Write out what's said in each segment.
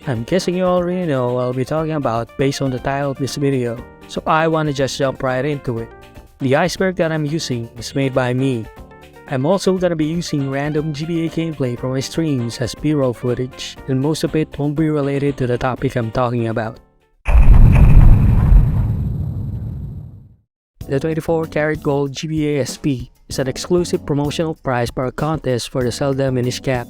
I'm guessing you already know what I'll be talking about based on the title of this video, so I wanna just jump right into it. The Iceberg that I'm using is made by me. I'm also gonna be using random GBA gameplay from my streams as B-roll footage, and most of it won't be related to the topic I'm talking about. The 24-karat gold GBA SP is an exclusive promotional prize for a contest for the Zelda Minish Cap.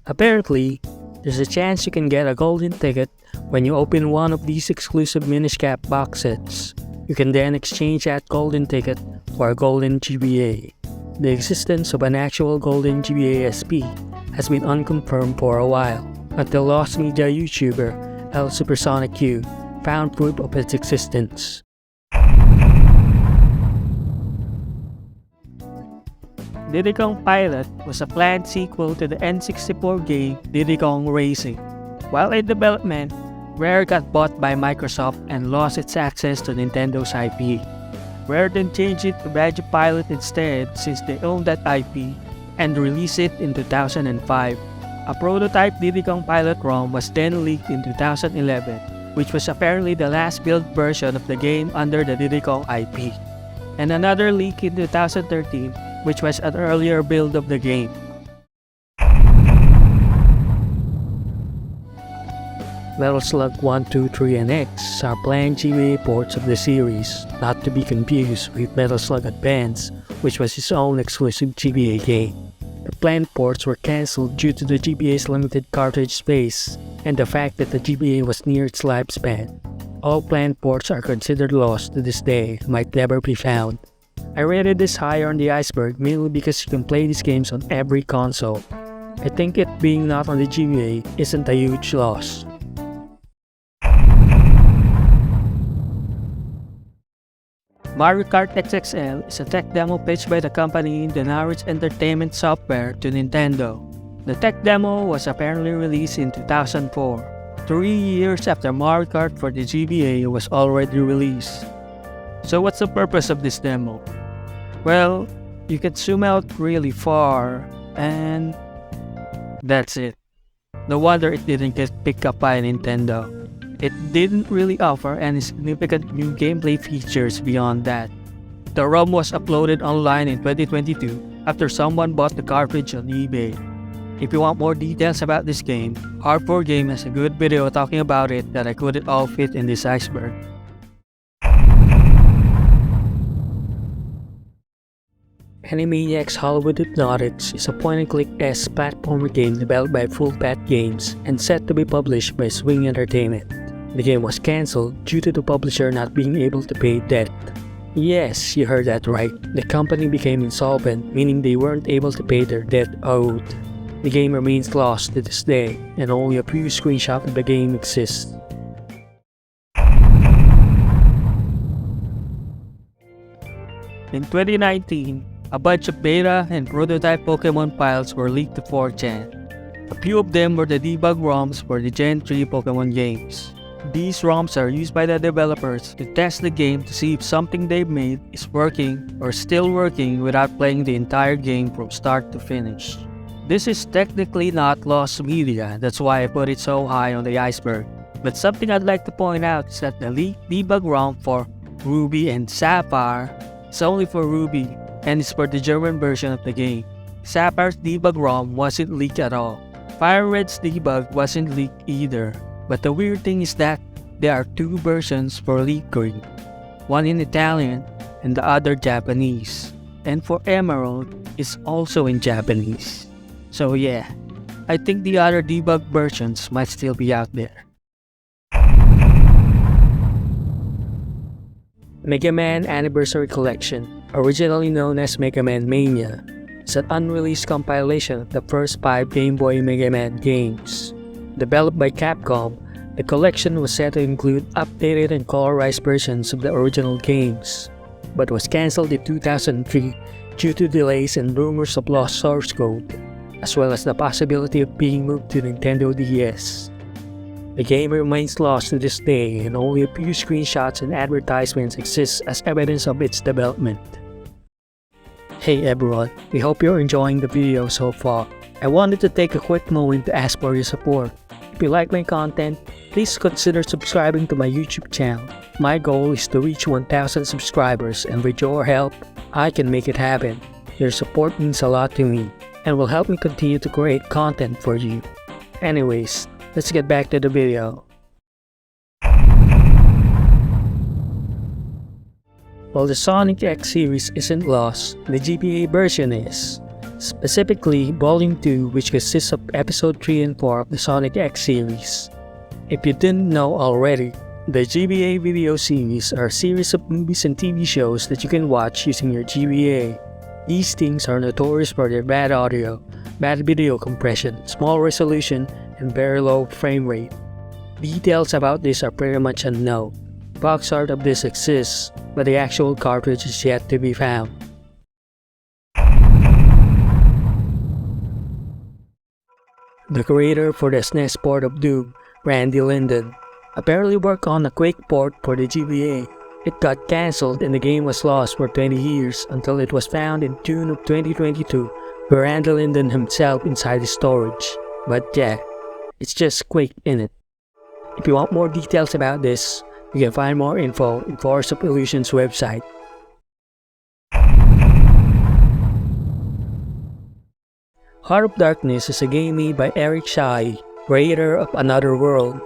Apparently, there's a chance you can get a golden ticket when you open one of these exclusive Minish Cap box sets. You can then exchange that golden ticket for a golden GBA. The existence of an actual golden GBA SP has been unconfirmed for a while, until Lost Media YouTuber L Supersonic Q found proof of its existence. Diddy Kong Pilot was a planned sequel to the N64 game Diddy Kong Racing. While in development, Rare got bought by Microsoft and lost its access to Nintendo's IP. Rare then changed it to Magic Pilot instead since they owned that IP and released it in 2005. A prototype Diddy Kong Pilot ROM was then leaked in 2011, which was apparently the last built version of the game under the Diddy Kong IP. And another leak in 2013, which was an earlier build of the game. Metal Slug 1, 2, 3, and X are planned GBA ports of the series, not to be confused with Metal Slug Advance, which was its own exclusive GBA game. The planned ports were cancelled due to the GBA's limited cartridge space and the fact that the GBA was near its lifespan. All planned ports are considered lost to this day and might never be found. I rated this higher on the Iceberg mainly because you can play these games on every console. I think it being not on the GBA isn't a huge loss. Mario Kart XXL is a tech demo pitched by the company Denari's Entertainment Software to Nintendo. The tech demo was apparently released in 2004, 3 years after Mario Kart for the GBA was already released. So what's the purpose of this demo? Well, you can zoom out really far and that's it. No wonder it didn't get picked up by Nintendo. It didn't really offer any significant new gameplay features beyond that. The ROM was uploaded online in 2022 after someone bought the cartridge on eBay. If you want more details about this game, Hard4Game has a good video talking about it that I couldn't all fit in this Iceberg. Animaniacs Hollywood Hypnotics is a point-and-click-esque platformer game developed by Full Pat Games and set to be published by Swing Entertainment. The game was cancelled due to the publisher not being able to pay debt. Yes, you heard that right. The company became insolvent, meaning they weren't able to pay their debt owed. The game remains lost to this day, and only a few screenshots of the game exist. In 2019, a bunch of beta and prototype Pokemon files were leaked to 4chan. A few of them were the Debug ROMs for the Gen 3 Pokemon games. These ROMs are used by the developers to test the game to see if something they've made is working or still working without playing the entire game from start to finish. This is technically not lost media, that's why I put it so high on the Iceberg. But something I'd like to point out is that the leaked Debug ROM for Ruby and Sapphire is only for Ruby and it's for the German version of the game. Sapphire's Debug ROM wasn't leaked at all. Fire Red's Debug wasn't leaked either. But the weird thing is that there are two versions for Leaf Green, one in Italian and the other Japanese. And for Emerald, it's also in Japanese. So yeah, I think the other Debug versions might still be out there. Megaman Anniversary Collection, originally known as Megaman Mania, is an unreleased compilation of the first 5 Game Boy Mega Man games. Developed by Capcom, the collection was set to include updated and colorized versions of the original games, but was cancelled in 2003 due to delays and rumors of lost source code, as well as the possibility of being moved to Nintendo DS. The game remains lost to this day and only a few screenshots and advertisements exist as evidence of its development. Hey everyone, we hope you're enjoying the video so far. I wanted to take a quick moment to ask for your support. If you like my content, please consider subscribing to my YouTube channel. My goal is to reach 1,000 subscribers, and with your help, I can make it happen. Your support means a lot to me and will help me continue to create content for you. Anyways, let's get back to the video. While the Sonic X series isn't lost, the GBA version is. Specifically, Volume 2, which consists of Episode 3 and 4 of the Sonic X series. If you didn't know already, the GBA video series are a series of movies and TV shows that you can watch using your GBA. These things are notorious for their bad audio, bad video compression, small resolution, and very low frame rate. Details about this are pretty much unknown. Box art of this exists, but the actual cartridge is yet to be found. The creator for the SNES port of Doom, Randy Linden, apparently worked on a Quake port for the GBA. It got cancelled and the game was lost for 20 years until it was found in June of 2022 by Randy Linden himself inside his storage. But yeah, it's just Quake in it. If you want more details about this, you can find more info in Forest of Illusion's website. Heart of Darkness is a game made by Eric Shahi, creator of Another World.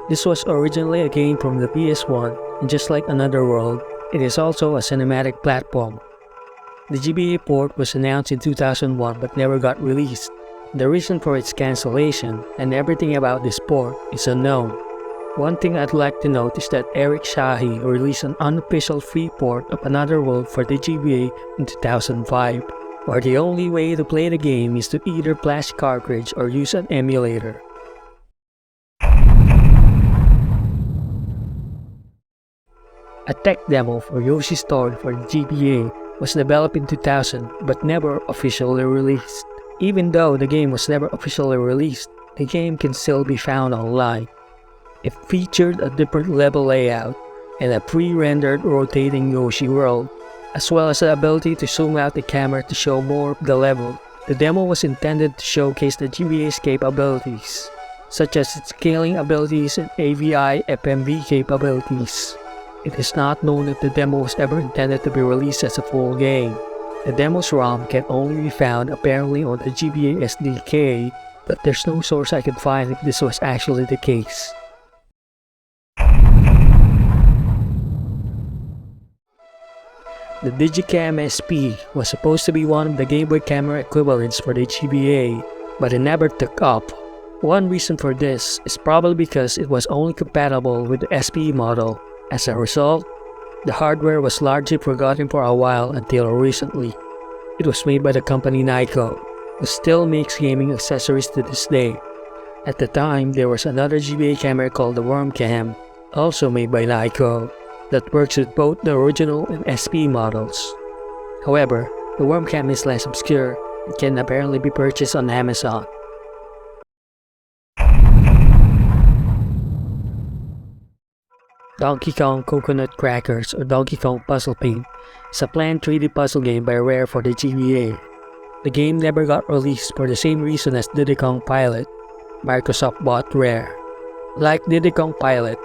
This was originally a game from the PS1, and just like Another World, it is also a cinematic platform. The GBA port was announced in 2001 but never got released. The reason for its cancellation and everything about this port is unknown. One thing I'd like to note is that Eric Shahi released an unofficial free port of Another World for the GBA in 2005, where the only way to play the game is to either flash cartridge or use an emulator. A tech demo for Yoshi's Story for the GBA was developed in 2000 but never officially released. Even though the game was never officially released, the game can still be found online. It featured a different level layout and a pre-rendered rotating Yoshi world, as well as the ability to zoom out the camera to show more of the level. The demo was intended to showcase the GBA's capabilities, such as its scaling abilities and AVI/FMV capabilities. It is not known if the demo was ever intended to be released as a full game. The demo's ROM can only be found apparently on the GBA SDK, but there's no source I could find if this was actually the case. The DigiCam SP was supposed to be one of the Game Boy camera equivalents for the GBA, but it never took off. One reason for this is probably because it was only compatible with the SP model. As a result, the hardware was largely forgotten for a while until recently. It was made by the company Nyko, who still makes gaming accessories to this day. At the time, there was another GBA camera called the Wormcam, also made by Nyko, that works with both the original and SP models. However, the Wormcam is less obscure and can apparently be purchased on Amazon. Donkey Kong Coconut Crackers or Donkey Kong Puzzle Paint is a planned 3D puzzle game by Rare for the GBA. The game never got released for the same reason as Diddy Kong Pilot. Microsoft bought Rare. Like Diddy Kong Pilot,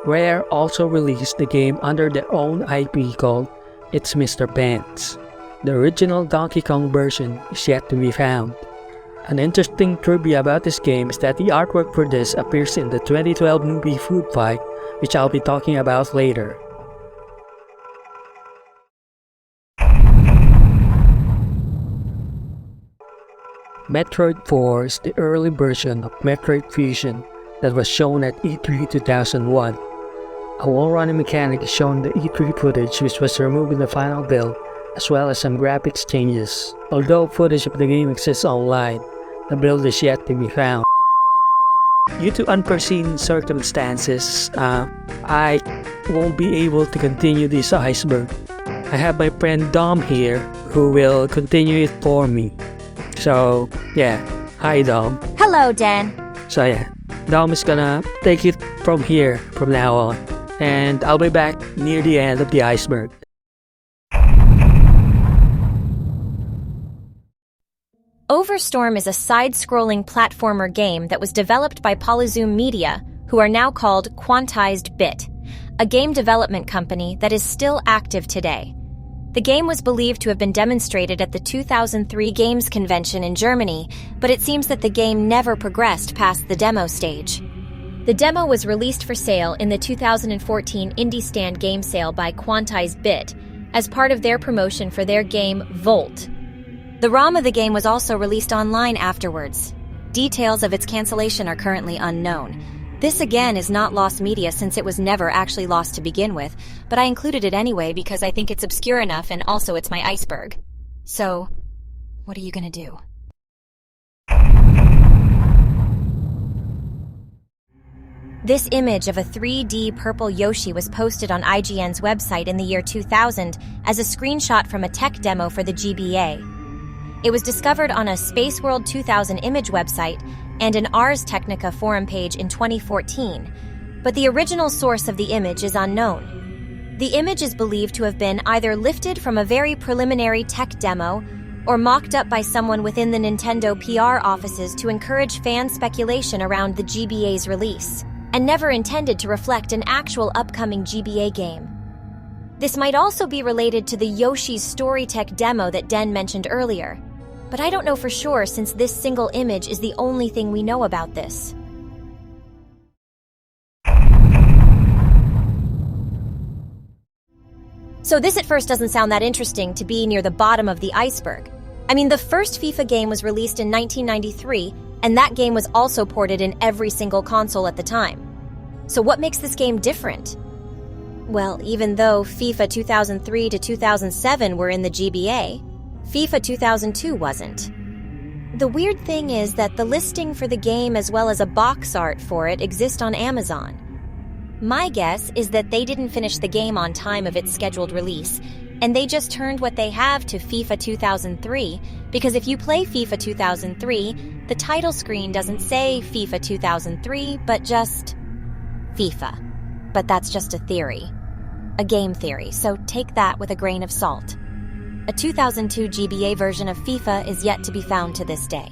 Rare also released the game under their own IP called It's Mr. Pants. The original Donkey Kong version is yet to be found. An interesting trivia about this game is that the artwork for this appears in the 2012 movie Food Fight, which I'll be talking about later. Metroid 4 is the early version of Metroid Fusion that was shown at E3 2001. A wall-running mechanic is shown in the E3 footage, which was removed in the final build, as well as some graphics changes. Although footage of the game exists online, the build is yet to be found. Due to unforeseen circumstances, I won't be able to continue this Iceberg. I have my friend Dom here who will continue it for me. So yeah, hi Dom. Hello, Dan. So yeah, Dom is gonna take it from here from now on, and I'll be back near the end of the Iceberg. Overstorm is a side-scrolling platformer game that was developed by Polyzoom Media, who are now called Quantized Bit, a game development company that is still active today. The game was believed to have been demonstrated at the 2003 Games Convention in Germany, but it seems that the game never progressed past the demo stage. The demo was released for sale in the 2014 Indie Stand game sale by Quantized Bit as part of their promotion for their game Volt. The ROM of the game was also released online afterwards. Details of its cancellation are currently unknown. This again is not lost media since it was never actually lost to begin with, but I included it anyway because I think it's obscure enough and also it's my Iceberg. So, what are you gonna do? This image of a 3D purple Yoshi was posted on IGN's website in the year 2000 as a screenshot from a tech demo for the GBA. It was discovered on a Space World 2000 image website and an Ars Technica forum page in 2014, but the original source of the image is unknown. The image is believed to have been either lifted from a very preliminary tech demo or mocked up by someone within the Nintendo PR offices to encourage fan speculation around the GBA's release, and never intended to reflect an actual upcoming GBA game. This might also be related to the Yoshi's Story Tech demo that Den mentioned earlier, but I don't know for sure since this single image is the only thing we know about this. So this at first doesn't sound that interesting to be near the bottom of the iceberg. I mean, the first FIFA game was released in 1993, and that game was also ported in every single console at the time. So what makes this game different? Well, even though FIFA 2003 to 2007 were in the GBA, FIFA 2002 wasn't. The weird thing is that the listing for the game as well as a box art for it exist on Amazon. My guess is that they didn't finish the game on time of its scheduled release, and they just turned what they have to FIFA 2003, because if you play FIFA 2003, the title screen doesn't say FIFA 2003, but just FIFA. But that's just a theory. A game theory, so take that with a grain of salt. A 2002 GBA version of FIFA is yet to be found to this day.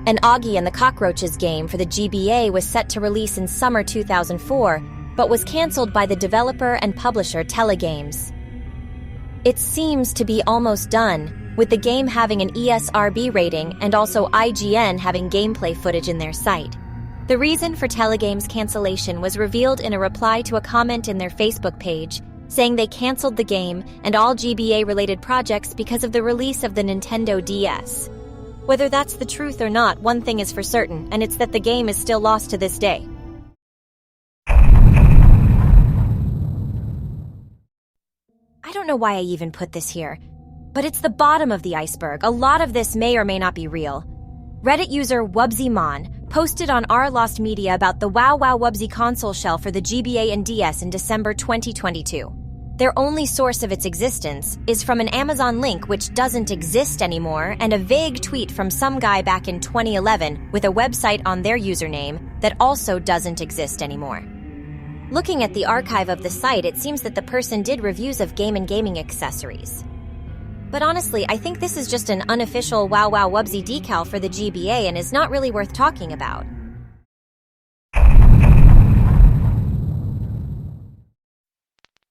An Oggy and the Cockroaches game for the GBA was set to release in summer 2004, but was cancelled by the developer and publisher Telegames. It seems to be almost done, with the game having an ESRB rating and also IGN having gameplay footage in their site. The reason for Telegames' cancellation was revealed in a reply to a comment in their Facebook page, saying they cancelled the game and all GBA-related projects because of the release of the Nintendo DS. Whether that's the truth or not, one thing is for certain, and it's that the game is still lost to this day. I don't know why I even put this here, but it's the bottom of the iceberg. A lot of this may or may not be real. Reddit user Wubbzy posted on r Lost Media about the Wow Wubbzy console shell for the GBA and DS in December 2022. Their only source of its existence is from an Amazon link which doesn't exist anymore and a vague tweet from some guy back in 2011 with a website on their username that also doesn't exist anymore. Looking at the archive of the site, it seems that the person did reviews of game and gaming accessories. But honestly, I think this is just an unofficial Wow Wubbzy decal for the GBA and is not really worth talking about.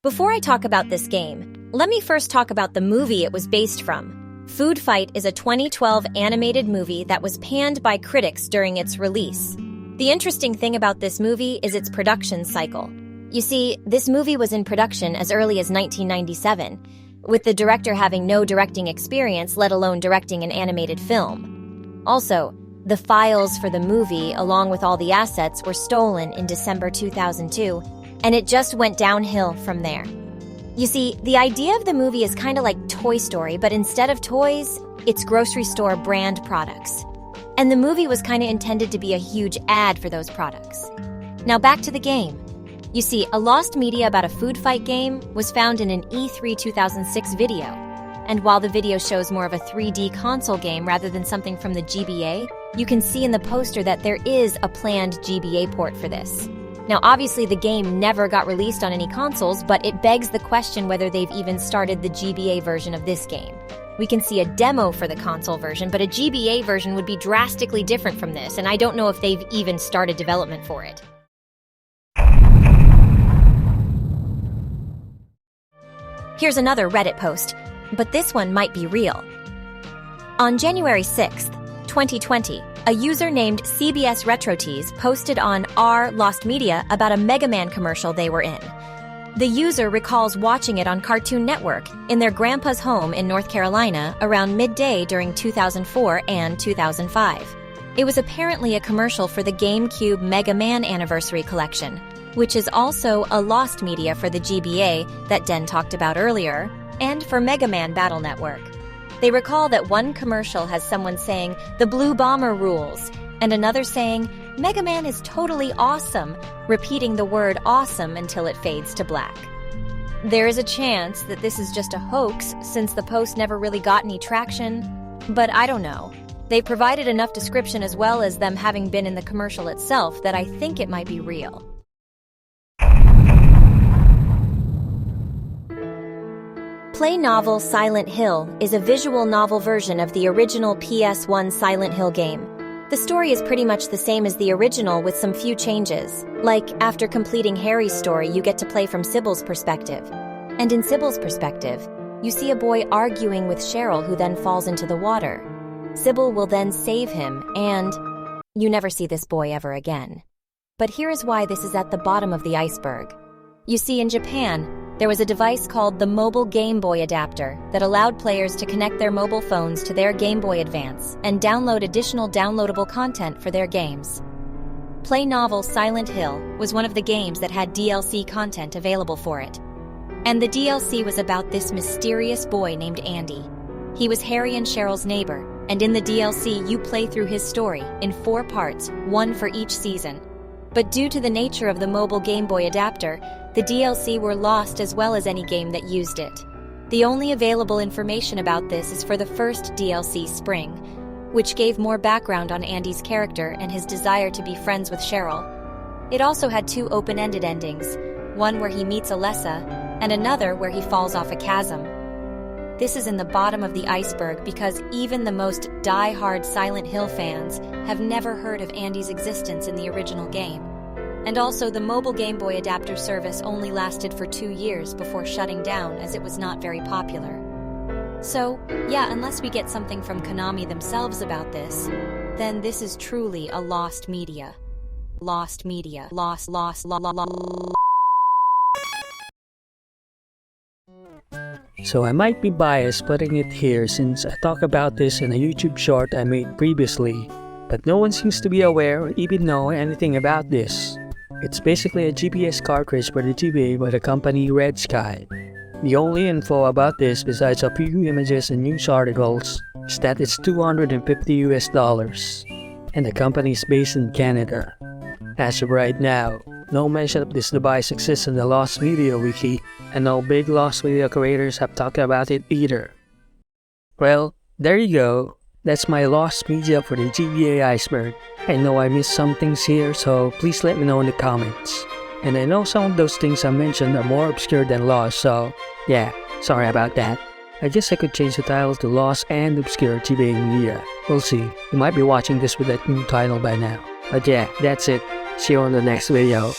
Before I talk about this game, let me first talk about the movie it was based from. Food Fight is a 2012 animated movie that was panned by critics during its release. The interesting thing about this movie is its production cycle. You see, this movie was in production as early as 1997, with the director having no directing experience, let alone directing an animated film. Also, the files for the movie, along with all the assets, were stolen in December 2002, and it just went downhill from there. You see, the idea of the movie is kind of like Toy Story, but instead of toys, it's grocery store brand products. And the movie was kind of intended to be a huge ad for those products. Now back to the game. You see, a lost media about a food fight game was found in an E3 2006 video. And while the video shows more of a 3D console game rather than something from the GBA, you can see in the poster that there is a planned GBA port for this. Now, obviously, the game never got released on any consoles, but it begs the question whether they've even started the GBA version of this game. We can see a demo for the console version, but a GBA version would be drastically different from this, and I don't know if they've even started development for it. Here's another Reddit post, but this one might be real. On January 6th, 2020, a user named CBS RetroTees posted on r Lost Media about a Megaman commercial they were in. The user recalls watching it on Cartoon Network in their grandpa's home in North Carolina around midday during 2004 and 2005. It was apparently a commercial for the GameCube Megaman Anniversary Collection, which is also a lost media for the GBA that Den talked about earlier, and for Megaman Battle Network. They recall that one commercial has someone saying, "The Blue Bomber rules," and another saying, "Megaman is totally awesome," repeating the word awesome until it fades to black. There is a chance that this is just a hoax since the post never really got any traction, but I don't know. They provided enough description as well as them having been in the commercial itself that I think it might be real. Play novel Silent Hill is a visual novel version of the original PS1 Silent Hill game. The story is pretty much the same as the original with some few changes. Like, after completing Harry's story, you get to play from Sybil's perspective. And in Sybil's perspective, you see a boy arguing with Cheryl who then falls into the water. Sybil will then save him, and you never see this boy ever again. But here is why this is at the bottom of the iceberg. You see, in Japan, there was a device called the Mobile Game Boy Adapter that allowed players to connect their mobile phones to their Game Boy Advance and download additional downloadable content for their games. Play novel Silent Hill was one of the games that had DLC content available for it. And the DLC was about this mysterious boy named Andy. He was Harry and Cheryl's neighbor, and in the DLC you play through his story in 4 parts, one for each season. But due to the nature of the Mobile Game Boy Adapter, the DLC were lost as well as any game that used it. The only available information about this is for the first DLC, Spring, which gave more background on Andy's character and his desire to be friends with Cheryl. It also had 2 open-ended endings, one where he meets Alessa, and another where he falls off a chasm. This is in the bottom of the iceberg because even the most die-hard Silent Hill fans have never heard of Andy's existence in the original game. And also, the Mobile Game Boy Adapter service only lasted for 2 years before shutting down as it was not very popular. So, yeah, unless we get something from Konami themselves about this, then this is truly a lost media. Lost media. Lost. So I might be biased putting it here since I talked about this in a YouTube short I made previously, but no one seems to be aware or even know anything about this. It's basically a GPS cartridge for the GBA by the company Redsky. The only info about this besides a few images and news articles is that it's $250 and the company is based in Canada. As of right now, no mention of this device exists in the Lost Media Wiki, and no big Lost Media creators have talked about it either. Well, there you go. That's my Lost Media for the GBA Iceberg. I know I missed some things here, so please let me know in the comments. And I know some of those things I mentioned are more obscure than Lost, so yeah, sorry about that. I guess I could change the title to Lost and Obscure GBA Media. We'll see. You might be watching this with that new title by now. But yeah, that's it. See you on the next video.